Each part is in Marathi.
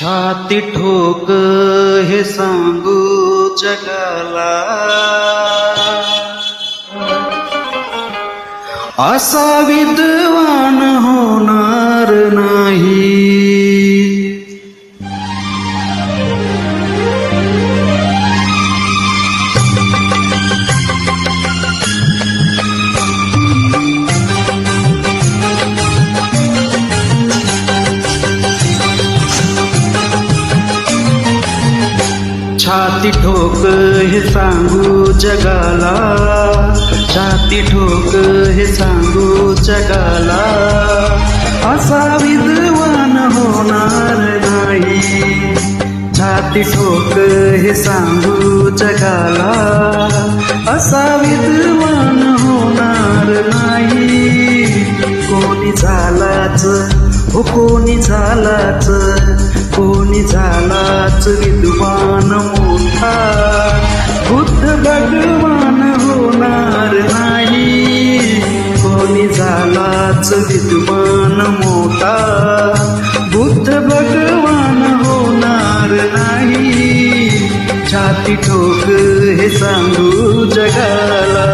छाती ठोक हे सांगू जगाला, असा विद्वान होणार नाही. छाती ठोक हे सांगू जगाला, छाती ठोक हे सांगू जगाला, असा विद्वान होणार नाही. छाती ठोक हे सांगू जगाला, असा विद्वान होणार नाही. कोणी झालाच हो कोणी झालाच, कोणी झालाच विद्वान मोठा, बुद्ध भगवान होणार नाही. कोणी झालाच विद्वान मोठा, बुद्ध भगवान होणार नाही. छाती ठोक हे सांगू जगाला.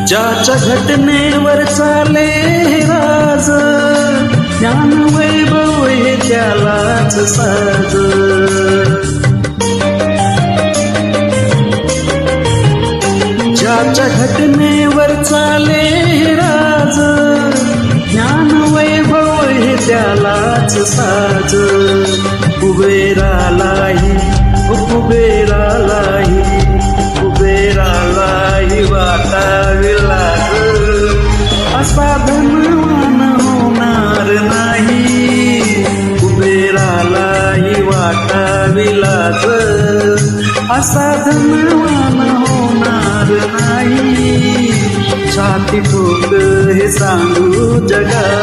ज्याच्या घटनेवर चाले राज, ज्ञान वैभव हे त्यालाच साज. ज्याच्या घटनेवर चाले राज, ज्ञान वैभव हे त्यालाच साज. कुबेरालाही कुबेरालाही कुबेरालाही वाटावे लाग, असा धनवान होणार नाही. कुबेरालाही वाटावी लाग, असा धनवान होणार नाही. छाती ठोक हे सांगू जगा.